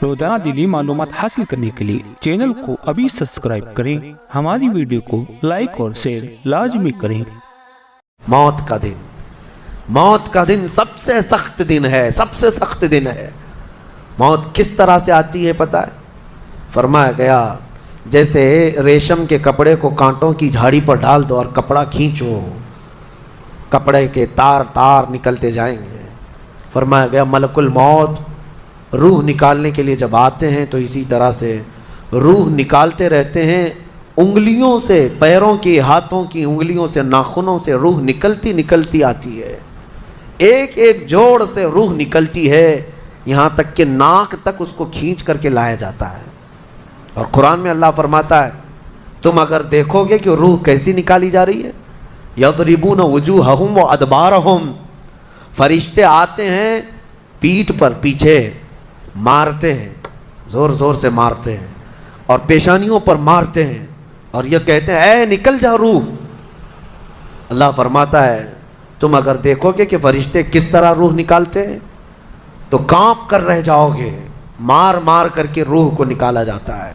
روزانہ دینی معلومات حاصل کرنے کے لیے چینل کو ابھی سبسکرائب کریں، ہماری ویڈیو کو لائک اور شیئر لازمی کریں۔ موت کا دن سب سے سخت دن ہے، سب سے سخت دن ہے۔ موت کس طرح سے آتی ہے پتہ ہے؟ فرمایا گیا جیسے ریشم کے کپڑے کو کانٹوں کی جھاڑی پر ڈال دو اور کپڑا کھینچو، کپڑے کے تار تار نکلتے جائیں گے۔ فرمایا گیا ملک الموت روح نکالنے کے لیے جب آتے ہیں تو اسی طرح سے روح نکالتے رہتے ہیں، انگلیوں سے، پیروں کی، ہاتھوں کی انگلیوں سے، ناخنوں سے روح نکلتی آتی ہے، ایک ایک جوڑ سے روح نکلتی ہے، یہاں تک کہ ناک تک اس کو کھینچ کر کے لایا جاتا ہے۔ اور قرآن میں اللہ فرماتا ہے تم اگر دیکھو گے کہ روح کیسی نکالی جا رہی ہے، یضربون وجوہہم وادبارہم، فرشتے آتے ہیں پیٹھ پر، پیچھے مارتے ہیں، زور زور سے مارتے ہیں اور پیشانیوں پر مارتے ہیں اور یہ کہتے ہیں اے نکل جا روح۔ اللہ فرماتا ہے تم اگر دیکھو گے کہ فرشتے کس طرح روح نکالتے ہیں تو کانپ کر رہ جاؤ گے، مار مار کر کے روح کو نکالا جاتا ہے۔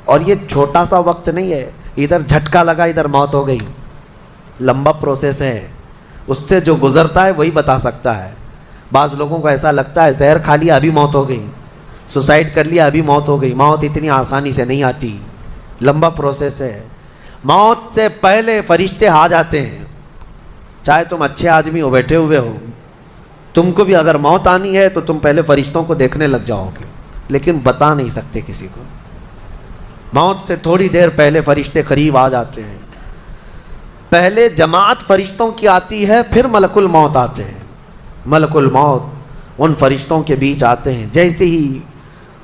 اور یہ چھوٹا سا وقت نہیں ہے، ادھر جھٹکا لگا ادھر موت ہو گئی، لمبا پروسیس ہے، اس سے جو گزرتا ہے وہی بتا سکتا ہے۔ بعض لوگوں کو ایسا لگتا ہے زہر کھا لیا ابھی موت ہو گئی، سوسائڈ کر لیا ابھی موت ہو گئی۔ موت اتنی آسانی سے نہیں آتی، لمبا پروسیس ہے۔ موت سے پہلے فرشتے آ جاتے ہیں، چاہے تم اچھے آدمی ہو، بیٹھے ہوئے ہو، تم کو بھی اگر موت آنی ہے تو تم پہلے فرشتوں کو دیکھنے لگ جاؤ گے، لیکن بتا نہیں سکتے کسی کو۔ موت سے تھوڑی دیر پہلے فرشتے قریب آ جاتے ہیں، پہلے جماعت فرشتوں کی آتی ہے، پھر ملک الموت آتے ہیں۔ ملک الموت ان فرشتوں کے بیچ آتے ہیں، جیسے ہی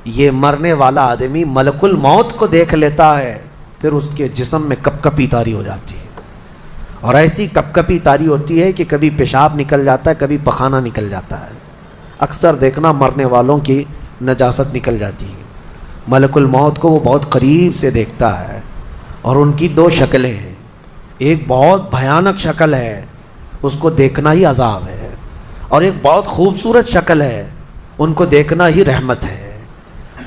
یہ مرنے والا آدمی ملک الموت کو دیکھ لیتا ہے پھر اس کے جسم میں کپکپی طاری ہو جاتی ہے، اور ایسی کپکپی طاری ہوتی ہے کہ کبھی پیشاب نکل جاتا ہے، کبھی پخانہ نکل جاتا ہے۔ اکثر دیکھنا مرنے والوں کی نجاست نکل جاتی ہے۔ ملک الموت کو وہ بہت قریب سے دیکھتا ہے، اور ان کی دو شکلیں ہیں، ایک بہت بھیانک شکل ہے، اس کو دیکھنا ہی عذاب ہے، اور ایک بہت خوبصورت شکل ہے، ان کو دیکھنا ہی رحمت ہے۔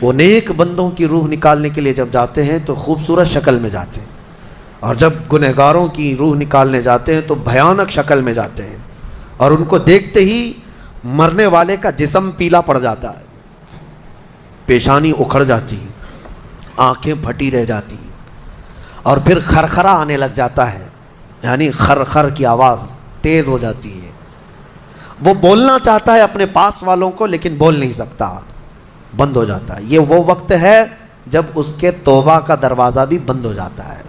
وہ نیک بندوں کی روح نکالنے کے لیے جب جاتے ہیں تو خوبصورت شکل میں جاتے ہیں، اور جب گنہگاروں کی روح نکالنے جاتے ہیں تو بھیانک شکل میں جاتے ہیں، اور ان کو دیکھتے ہی مرنے والے کا جسم پیلا پڑ جاتا ہے، پیشانی اکھڑ جاتی، آنکھیں پھٹی رہ جاتی، اور پھر خرخرا آنے لگ جاتا ہے، یعنی خرخر کی آواز تیز ہو جاتی ہے۔ وہ بولنا چاہتا ہے اپنے پاس والوں کو لیکن بول نہیں سکتا، بند ہو جاتا ہے۔ یہ وہ وقت ہے جب اس کے توبہ کا دروازہ بھی بند ہو جاتا ہے۔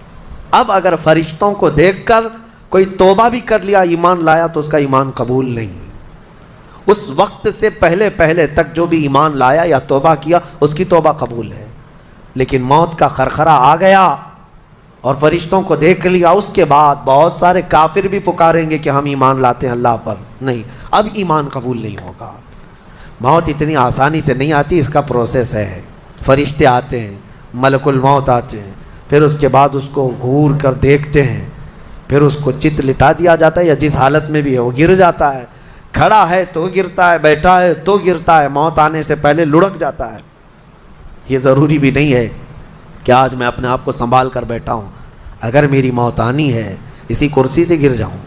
اب اگر فرشتوں کو دیکھ کر کوئی توبہ بھی کر لیا، ایمان لایا، تو اس کا ایمان قبول نہیں۔ اس وقت سے پہلے پہلے تک جو بھی ایمان لایا یا توبہ کیا اس کی توبہ قبول ہے، لیکن موت کا خرخرہ آ گیا اور فرشتوں کو دیکھ لیا، اس کے بعد بہت سارے کافر بھی پکاریں گے کہ ہم ایمان لاتے ہیں اللہ پر، نہیں، اب ایمان قبول نہیں ہوگا۔ موت اتنی آسانی سے نہیں آتی، اس کا پروسیس ہے۔ فرشتے آتے ہیں، ملک الموت آتے ہیں، پھر اس کے بعد اس کو گھور کر دیکھتے ہیں، پھر اس کو چت لٹا دیا جاتا ہے، یا جس حالت میں بھی ہے وہ گر جاتا ہے، کھڑا ہے تو گرتا ہے، بیٹھا ہے تو گرتا ہے، موت آنے سے پہلے لڑک جاتا ہے۔ یہ ضروری بھی نہیں ہے کہ آج میں اپنے آپ کو سنبھال کر بیٹھا ہوں، اگر میری موت آنی ہے اسی کرسی سے گر جاؤں،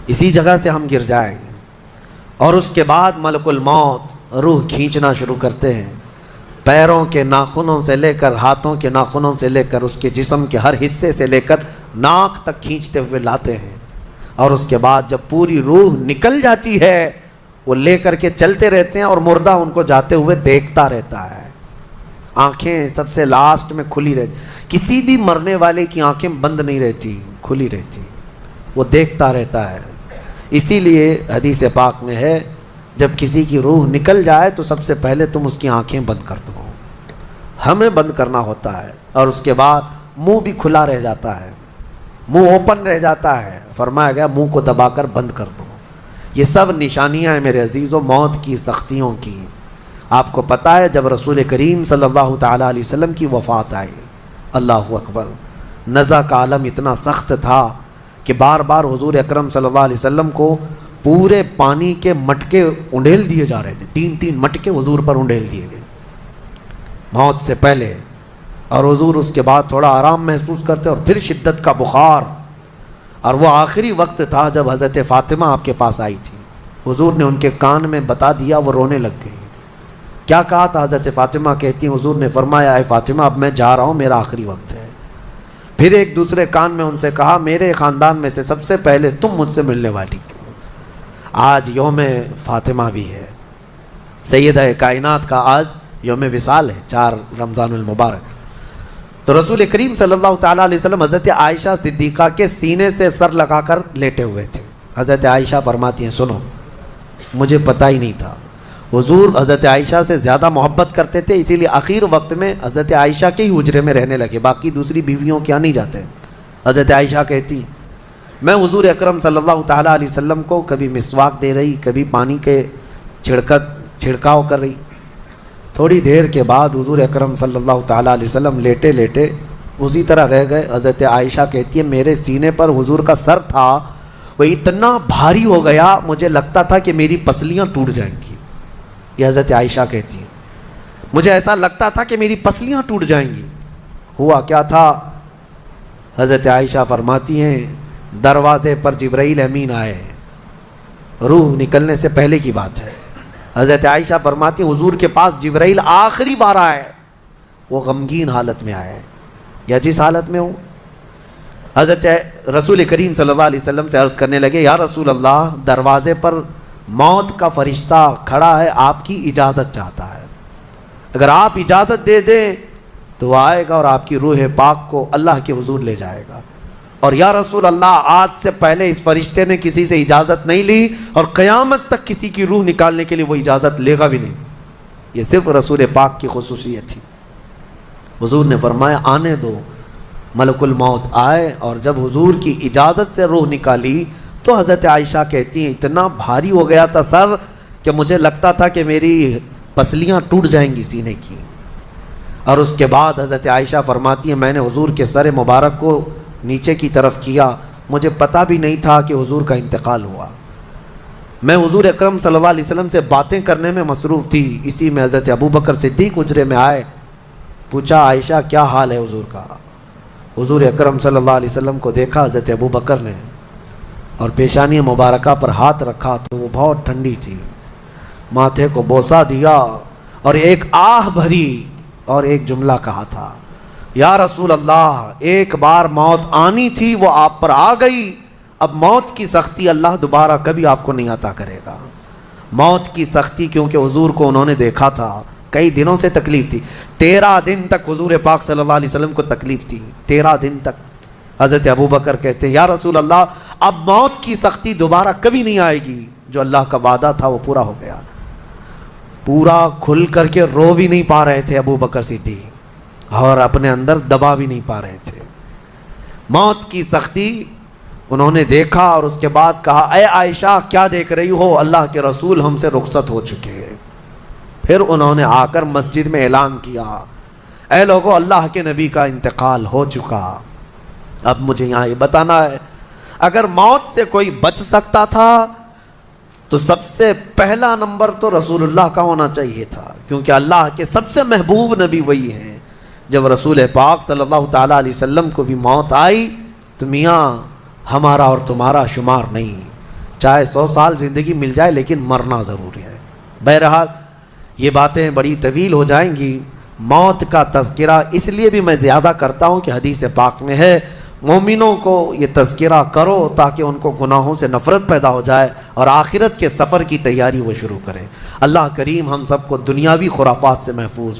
اسی جگہ سے ہم گر جائیں گے۔ اور اس کے بعد ملک الموت روح کھینچنا شروع کرتے ہیں، پیروں کے ناخنوں سے لے کر، ہاتھوں کے ناخنوں سے لے کر، اس کے جسم کے ہر حصے سے لے کر ناک تک کھینچتے ہوئے لاتے ہیں، اور اس کے بعد جب پوری روح نکل جاتی ہے وہ لے کر کے چلتے رہتے ہیں، اور مردہ ان کو جاتے ہوئے دیکھتا رہتا ہے۔ آنکھیں سب سے لاسٹ میں کھلی رہتی، کسی بھی مرنے والے کی آنکھیں بند نہیں رہتی، کھلی رہتی، وہ دیکھتا رہتا ہے۔ اسی لیے حدیث پاک میں ہے جب کسی کی روح نکل جائے تو سب سے پہلے تم اس کی آنکھیں بند کر دو، ہمیں بند کرنا ہوتا ہے، اور اس کے بعد منہ بھی کھلا رہ جاتا ہے، منہ اوپن رہ جاتا ہے، فرمایا گیا منہ کو دبا کر بند کر دو۔ یہ سب نشانیاں ہیں میرے عزیزوں موت کی، سختیوں کی۔ آپ کو پتہ ہے جب رسول کریم صلی اللہ تعالیٰ علیہ وسلم کی وفات آئی، اللہ اکبر، نزع کا عالم اتنا سخت تھا کہ بار بار حضور اکرم صلی اللہ علیہ وسلم کو پورے پانی کے مٹکے انڈیل دیے جا رہے تھے، 3 مٹکے حضور پر انڈیل دیے گئے۔ موت سے پہلے، اور حضور اس کے بعد تھوڑا آرام محسوس کرتے اور پھر شدت کا بخار، اور وہ آخری وقت تھا جب حضرت فاطمہ آپ کے پاس آئی تھی، حضور نے ان کے کان میں بتا دیا، وہ رونے لگ گئی۔ کیا کہا تھا؟ حضرت فاطمہ کہتی ہیں حضور نے فرمایا اے فاطمہ اب میں جا رہا ہوں، میرا آخری وقت ہے۔ پھر ایک دوسرے کان میں ان سے کہا میرے خاندان میں سے سب سے پہلے تم مجھ سے ملنے والی۔ آج یوم فاطمہ بھی ہے، سیدہ کائنات کا آج یوم وصال ہے، 4 رمضان المبارک۔ تو رسول کریم صلی اللہ تعالیٰ علیہ وسلم حضرت عائشہ صدیقہ کے سینے سے سر لگا کر لیٹے ہوئے تھے۔ حضرت عائشہ فرماتی ہیں سنو، مجھے پتہ ہی نہیں تھا، حضور حضرت عائشہ سے زیادہ محبت کرتے تھے، اسی لیے آخر وقت میں حضرت عائشہ کے ہی حجرے میں رہنے لگے، باقی دوسری بیویوں کیا نہیں جاتے۔ حضرت عائشہ کہتی میں حضور اکرم صلی اللہ تعالیٰ علیہ وسلم کو کبھی مسواک دے رہی، کبھی پانی کے چھڑکاؤ کر رہی۔ تھوڑی دیر کے بعد حضور اکرم صلی اللہ تعالیٰ علیہ وسلم لیٹے لیٹے اسی طرح رہ گئے۔ حضرت عائشہ کہتی ہے میرے سینے پر حضور کا سر تھا، وہ اتنا بھاری ہو گیا مجھے لگتا تھا کہ میری پسلیاں ٹوٹ جائیں گی۔ یہ حضرت عائشہ کہتی ہیں مجھے ایسا لگتا تھا کہ میری پسلیاں ٹوٹ جائیں گی۔ ہوا کیا تھا؟ حضرت عائشہ فرماتی ہیں دروازے پر جبرائیل امین آئے، روح نکلنے سے پہلے کی بات ہے۔ حضرت عائشہ فرماتی ہیں حضور کے پاس جبرائیل آخری بار آئے، وہ غمگین حالت میں آئے یا جس حالت میں ہوں۔ حضرت رسول کریم صلی اللہ علیہ وسلم سے عرض کرنے لگے یا رسول اللہ دروازے پر موت کا فرشتہ کھڑا ہے، آپ کی اجازت چاہتا ہے، اگر آپ اجازت دے دیں تو وہ آئے گا اور آپ کی روح پاک کو اللہ کے حضور لے جائے گا۔ اور یا رسول اللہ آج سے پہلے اس فرشتے نے کسی سے اجازت نہیں لی اور قیامت تک کسی کی روح نکالنے کے لیے وہ اجازت لے گا بھی نہیں، یہ صرف رسول پاک کی خصوصیت تھی۔ حضور نے فرمایا آنے دو، ملک الموت آئے، اور جب حضور کی اجازت سے روح نکالی تو حضرت عائشہ کہتی ہیں اتنا بھاری ہو گیا تھا سر کہ مجھے لگتا تھا کہ میری پسلیاں ٹوٹ جائیں گی سینے کی۔ اور اس کے بعد حضرت عائشہ فرماتی ہیں میں نے حضور کے سر مبارک کو نیچے کی طرف کیا، مجھے پتہ بھی نہیں تھا کہ حضور کا انتقال ہوا، میں حضور اکرم صلی اللہ علیہ وسلم سے باتیں کرنے میں مصروف تھی، اسی میں حضرت ابوبکر صدیق حجرے میں آئے، پوچھا عائشہ کیا حال ہے حضور کا؟ حضور اکرم صلی اللہ علیہ وسلم کو دیکھا حضرت ابوبکر نے اور پیشانی مبارکہ پر ہاتھ رکھا تو وہ بہت ٹھنڈی تھی، ماتھے کو بوسہ دیا اور ایک آہ بھری اور ایک جملہ کہا تھا یا رسول اللہ ایک بار موت آنی تھی وہ آپ پر آ گئی، اب موت کی سختی اللہ دوبارہ کبھی آپ کو نہیں عطا کرے گا۔ موت کی سختی کیونکہ حضور کو انہوں نے دیکھا تھا، کئی دنوں سے تکلیف تھی، 13 دن تک حضور پاک صلی اللہ علیہ وسلم کو تکلیف تھی، 13 دن تک۔ حضرت ابوبکر کہتے ہیں یا رسول اللہ اب موت کی سختی دوبارہ کبھی نہیں آئے گی، جو اللہ کا وعدہ تھا وہ پورا ہو گیا۔ پورا کھل کر کے رو بھی نہیں پا رہے تھے ابوبکر صدیق اور اپنے اندر دبا بھی نہیں پا رہے تھے۔ موت کی سختی انہوں نے دیکھا اور اس کے بعد کہا اے عائشہ کیا دیکھ رہی ہو، اللہ کے رسول ہم سے رخصت ہو چکے ہیں۔ پھر انہوں نے آ کر مسجد میں اعلان کیا اے لوگو اللہ کے نبی کا انتقال ہو چکا۔ اب مجھے یہاں یہ بتانا ہے اگر موت سے کوئی بچ سکتا تھا تو سب سے پہلا نمبر تو رسول اللہ کا ہونا چاہیے تھا، کیونکہ اللہ کے سب سے محبوب نبی وہی ہیں۔ جب رسول پاک صلی اللہ تعالیٰ علیہ وسلم کو بھی موت آئی تو میاں ہمارا اور تمہارا شمار نہیں، چاہے 100 سال زندگی مل جائے لیکن مرنا ضروری ہے۔ بہرحال یہ باتیں بڑی طویل ہو جائیں گی، موت کا تذکرہ اس لیے بھی میں زیادہ کرتا ہوں کہ حدیث پاک میں ہے مومنوں کو یہ تذکرہ کرو تاکہ ان کو گناہوں سے نفرت پیدا ہو جائے اور آخرت کے سفر کی تیاری وہ شروع کریں۔ اللہ کریم ہم سب کو دنیاوی خرافات سے محفوظ